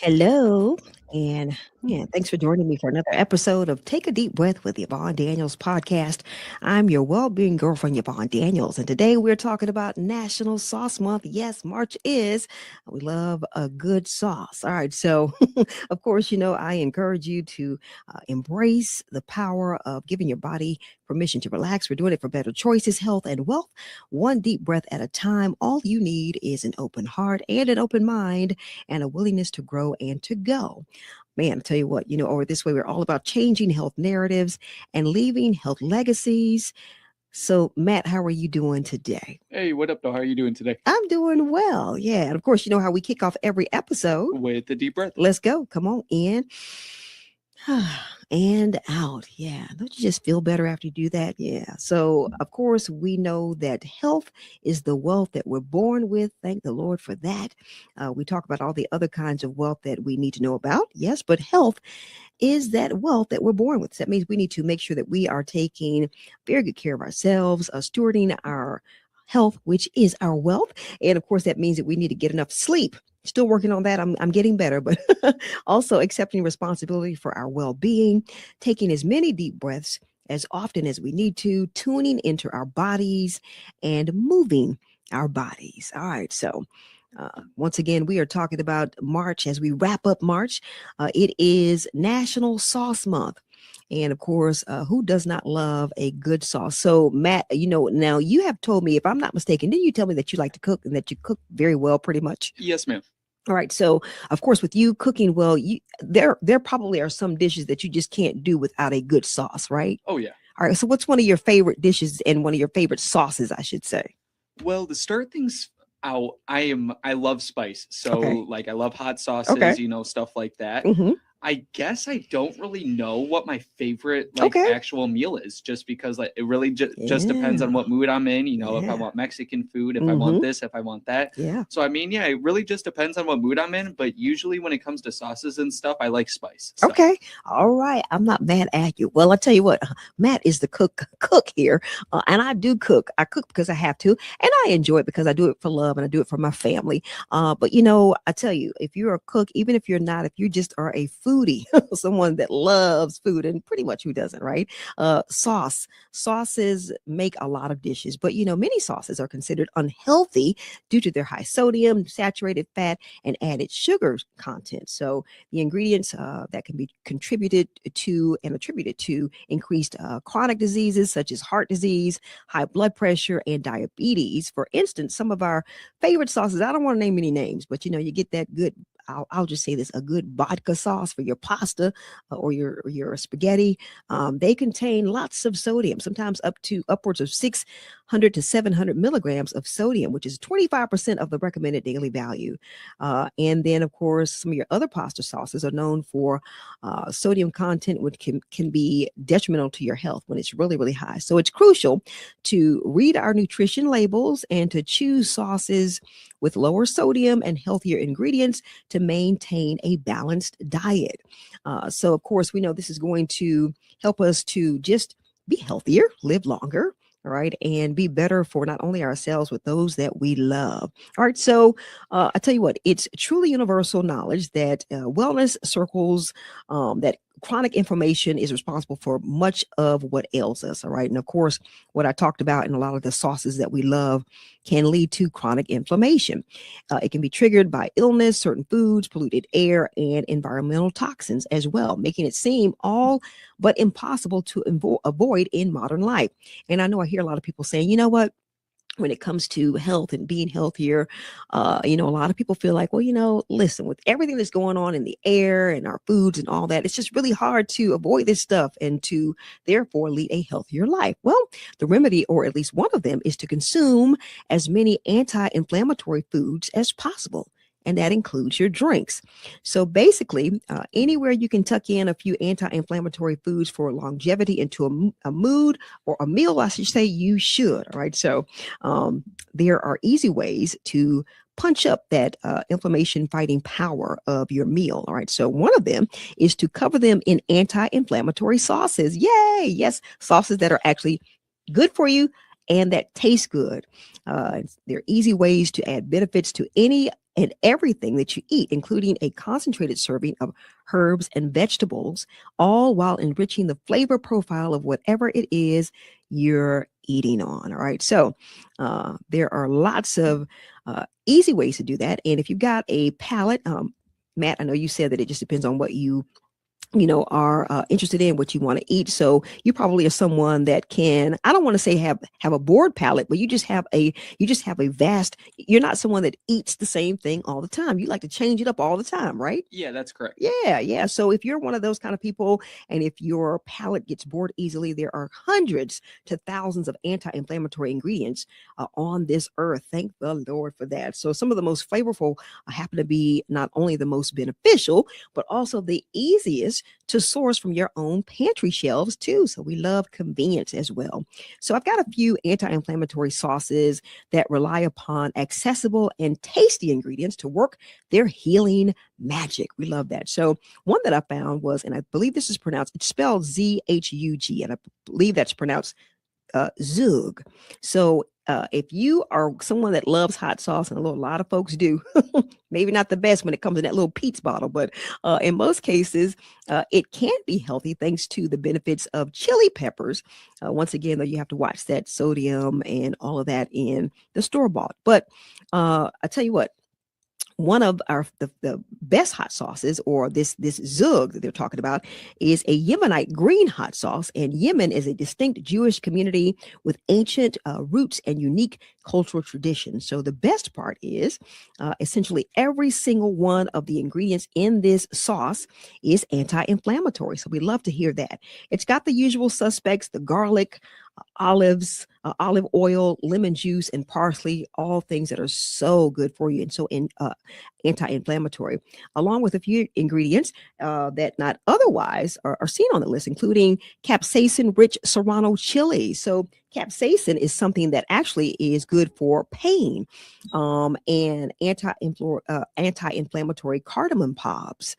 Hello, and yeah, thanks for joining me for another episode of Take a Deep Breath with Yvonne Daniels podcast. I'm your well-being girlfriend, Yvonne Daniels, and today we're talking about National Sauce Month. Yes, March is. We love a good sauce. All right, so of course, I encourage you to embrace the power of giving your body permission to relax. We're doing it for better choices, health, and wealth, one deep breath at a time. All you need is an open heart and an open mind and a willingness to grow and to go. Man, I tell you what, over this way, we're all about changing health narratives and leaving health legacies. So, Matt, how are you doing today? Hey, what up, though? How are you doing today? I'm doing well. Yeah. And of course, you know how we kick off every episode With the deep breath. Let's go. Come on in. And out. Yeah. Don't you just feel better after you do that? Yeah. So, of course, we know that health is the wealth that we're born with. Thank the Lord for that. We talk about all the other kinds of wealth that we need to know about. Yes, but health is that wealth that we're born with. So that means we need to make sure that we are taking very good care of ourselves, stewarding our health, which is our wealth. And of course, that means that we need to get enough sleep. Still working on that. I'm getting better, but also accepting responsibility for our well-being, taking as many deep breaths as often as we need to, tuning into our bodies and moving our bodies. All right. So once again, we are talking about March as we wrap up March. It is National Sauce Month. And of course, who does not love a good sauce? So, Matt, now you have told me, if I'm not mistaken, didn't you tell me that you like to cook and that you cook very well, pretty much? Yes, ma'am. All right. So, of course, with you cooking well, there probably are some dishes that you just can't do without a good sauce, right? Oh, yeah. All right. So, what's one of your favorite dishes and one of your favorite sauces, I should say? Well, to start things out, I love spice. So, Okay. like, I love hot Okay. sauces, stuff like that. Mm-hmm. I guess I don't really know what my favorite Okay. actual meal is, just because it really just depends Yeah. on what mood I'm in. If I Yeah. want Mexican food, if I want Mm-hmm. this, if I want that. Yeah. So I mean, yeah, it really just depends on what mood I'm in. But usually when it comes to sauces and stuff, I like spice. So. Okay. All right. I'm not mad at you. Well, I tell you what, Matt is the cook here, and I do cook. I cook because I have to, and I enjoy it because I do it for love and I do it for my family. But I tell you, if you're a cook, even if you're not, if you just are a foodie, someone that loves food, and pretty much who doesn't, right? Sauces make a lot of dishes, but many sauces are considered unhealthy due to their high sodium, saturated fat, and added sugar content. So the ingredients that can be contributed to and attributed to increased chronic diseases such as heart disease, high blood pressure, and diabetes. For instance, some of our favorite sauces, I don't want to name any names, but you get that good. I'll just say this: a good vodka sauce for your pasta or your spaghetti. They contain lots of sodium, sometimes up to upwards of 600 to 700 milligrams of sodium, which is 25% of the recommended daily value. And then, of course, some of your other pasta sauces are known for sodium content, which can be detrimental to your health when it's really, really high. So it's crucial to read our nutrition labels and to choose sauces with lower sodium and healthier ingredients to maintain a balanced diet. So, of course, we know this is going to help us to just be healthier, live longer. All right, and be better for not only ourselves, but those that we love. All right, so I tell you what, it's truly universal knowledge that wellness circles, that chronic inflammation is responsible for much of what ails us. All right, and of course, what I talked about in a lot of the sauces that we love can lead to chronic inflammation. It can be triggered by illness, certain foods, polluted air, and environmental toxins as well, making it seem all but impossible to avoid in modern life. And I know I hear a lot of people saying, you know what? When it comes to health and being healthier, a lot of people feel like, well, listen, with everything that's going on in the air and our foods and all that, it's just really hard to avoid this stuff and to therefore lead a healthier life. Well, the remedy, or at least one of them, is to consume as many anti-inflammatory foods as possible. And that includes your drinks. So basically, anywhere you can tuck in a few anti-inflammatory foods for longevity into a mood or a meal, I should say, you should. All right. So there are easy ways to punch up that inflammation fighting power of your meal. All right. So one of them is to cover them in anti-inflammatory sauces. Yay. Yes. Sauces that are actually good for you and that taste good. There are easy ways to add benefits to any in everything that you eat, including a concentrated serving of herbs and vegetables, all while enriching the flavor profile of whatever it is you're eating on. All right. So there are lots of easy ways to do that. And if you've got a palate, Matt, I know you said that it just depends on what you are interested in, what you want to eat. So you probably are someone that can, I don't want to say have a bored palate, but you just have a vast, you're not someone that eats the same thing all the time. You like to change it up all the time, right? Yeah, that's correct. Yeah. So if you're one of those kind of people, and if your palate gets bored easily, there are hundreds to thousands of anti-inflammatory ingredients on this earth. Thank the Lord for that. So some of the most flavorful happen to be not only the most beneficial, but also the easiest to source from your own pantry shelves too. So we love convenience as well. So I've got a few anti-inflammatory sauces that rely upon accessible and tasty ingredients to work their healing magic. We love that. So one that I found was, and I believe this is pronounced, it's spelled Zhug, and I believe that's pronounced Zug. So if you are someone that loves hot sauce, and a lot of folks do, maybe not the best when it comes in that little Pete's bottle, but in most cases, it can be healthy thanks to the benefits of chili peppers. Once again, though, you have to watch that sodium and all of that in the store bought. But I tell you what, one of the best hot sauces, or this zug that they're talking about, is a Yemenite green hot sauce. And Yemen is a distinct Jewish community with ancient roots and unique cultural traditions. So the best part is essentially every single one of the ingredients in this sauce is anti-inflammatory. So we love to hear that. It's got the usual suspects: the garlic, olive oil, lemon juice, and parsley, all things that are so good for you and so anti-inflammatory, along with a few ingredients that not otherwise are seen on the list, including capsaicin-rich serrano chili. So capsaicin is something that actually is good for pain, and anti-inflammatory cardamom pods,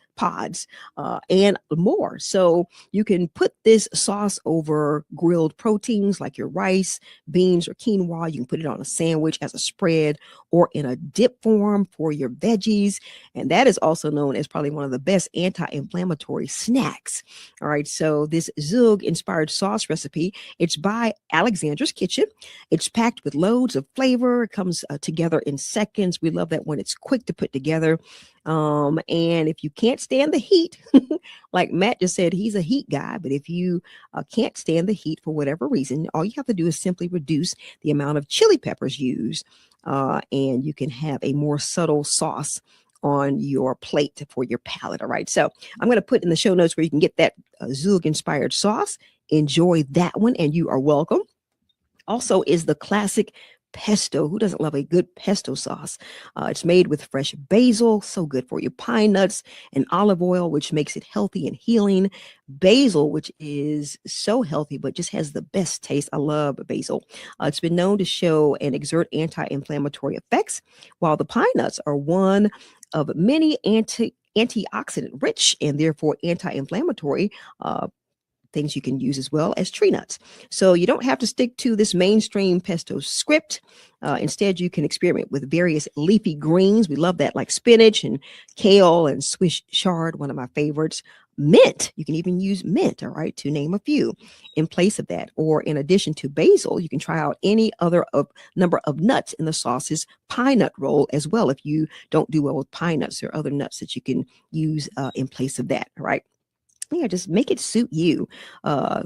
and more. So you can put this sauce over grilled proteins like your rice, beans, or quinoa. You can put it on a sandwich as a spread, or in a dip form for your veggies. And that is also known as probably one of the best anti-inflammatory snacks. All right. So this Zug inspired sauce recipe, it's by Alexandra's Kitchen. It's packed with loads of flavor. It comes together in seconds. We love that when it's quick to put together. And if you can't stand the heat, like Matt just said, he's a heat guy, but if you can't stand the heat for whatever reason, all you have to do is simply reduce the amount of chili peppers used, and you can have a more subtle sauce on your plate for your palate. All right. So I'm going to put in the show notes where you can get that Zug inspired sauce. Enjoy that one, and you are welcome. Also is the classic pesto. Who doesn't love a good pesto sauce? It's made with fresh basil, so good for you, pine nuts, and olive oil, which makes it healthy and healing. Basil, which is so healthy, but just has the best taste. I love basil. It's been known to show and exert anti-inflammatory effects, while the pine nuts are one of many antioxidant rich and therefore anti-inflammatory things you can use, as well as tree nuts. So you don't have to stick to this mainstream pesto script. Instead, you can experiment with various leafy greens. We love that, like spinach and kale and Swiss chard, one of my favorites. Mint, you can even use mint, all right, to name a few, in place of that. Or in addition to basil, you can try out any other number of nuts in the sauce's pine nut roll as well. If you don't do well with pine nuts, there are other nuts that you can use in place of that, all right? Yeah, just make it suit you.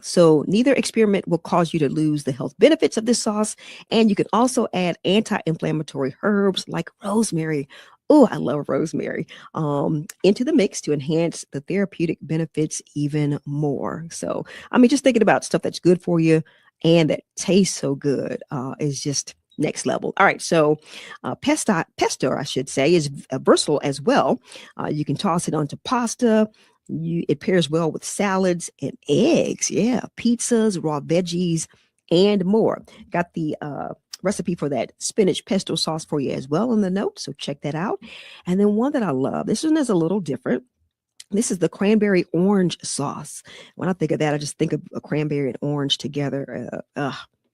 So neither experiment will cause you to lose the health benefits of this sauce. And you can also add anti-inflammatory herbs like rosemary. Oh, I love rosemary, into the mix to enhance the therapeutic benefits even more. So, I mean, just thinking about stuff that's good for you and that tastes so good is just next level. All right. So pesto, I should say, is versatile as well. You can toss it onto pasta. It pairs well with salads and eggs. Yeah. Pizzas, raw veggies, and more. Got the recipe for that spinach pesto sauce for you as well in the notes. So check that out. And then one that I love, this one is a little different. This is the cranberry orange sauce. When I think of that, I just think of a cranberry and orange together.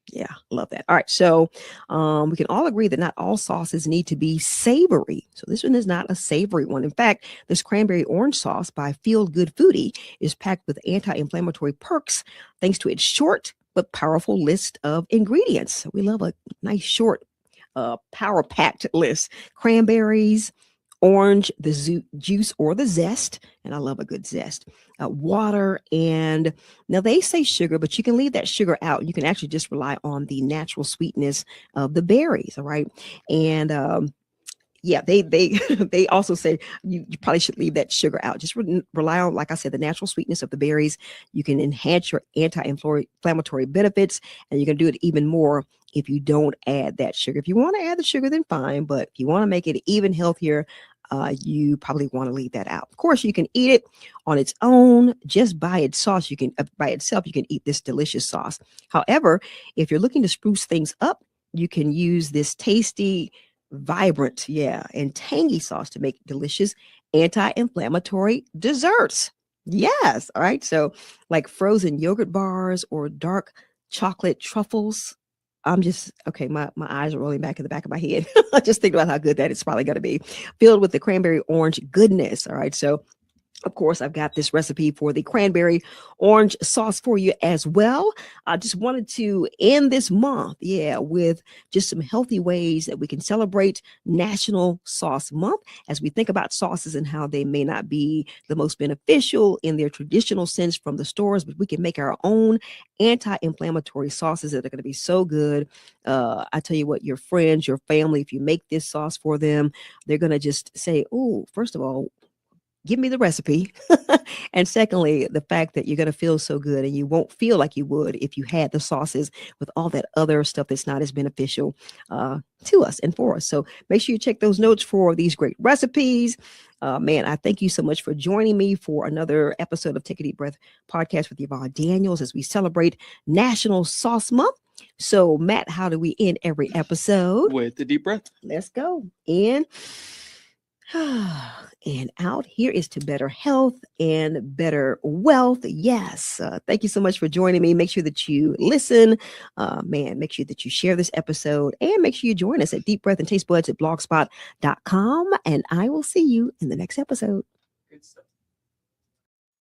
Yeah, love that. All right, so we can all agree that not all sauces need to be savory. So this one is not a savory one. In fact, this cranberry orange sauce by Feel Good Foodie is packed with anti-inflammatory perks thanks to its short but powerful list of ingredients. So we love a nice short, power-packed list. Cranberries, orange, the juice or the zest, and I love a good zest. Water, and now they say sugar, but you can leave that sugar out. You can actually just rely on the natural sweetness of the berries. All right, and yeah, they they also say you probably should leave that sugar out. Just rely on, like I said, the natural sweetness of the berries. You can enhance your anti-inflammatory benefits, and you can do it even more if you don't add that sugar. If you want to add the sugar, then fine. But if you want to make it even healthier, you probably want to leave that out. Of course, you can eat it on its own, just by its sauce. You can by itself, you can eat this delicious sauce. However, if you're looking to spruce things up, you can use this tasty, vibrant, yeah, and tangy sauce to make delicious anti-inflammatory desserts. Yes. All right. So, like frozen yogurt bars or dark chocolate truffles. I'm just okay. My eyes are rolling back in the back of my head. Just think about how good that is probably going to be, filled with the cranberry orange goodness. All right. So, of course, I've got this recipe for the cranberry orange sauce for you as well. I just wanted to end this month, yeah, with just some healthy ways that we can celebrate National Sauce Month as we think about sauces and how they may not be the most beneficial in their traditional sense from the stores, but we can make our own anti-inflammatory sauces that are going to be so good. I tell you what, your friends, your family, if you make this sauce for them, they're going to just say, oh, first of all, give me the recipe. And secondly, the fact that you're going to feel so good and you won't feel like you would if you had the sauces with all that other stuff that's not as beneficial to us and for us. So make sure you check those notes for these great recipes. Man, I thank you so much for joining me for another episode of Take a Deep Breath podcast with Yvonne Daniels as we celebrate National Sauce Month. So, Matt, how do we end every episode? With the deep breath. Let's go. In and out. Here is to better health and better wealth. Yes. Thank you so much for joining me. Make sure that you listen. Man, make sure that you share this episode and make sure you join us at Deep Breath and Taste Buds at blogspot.com. And I will see you in the next episode.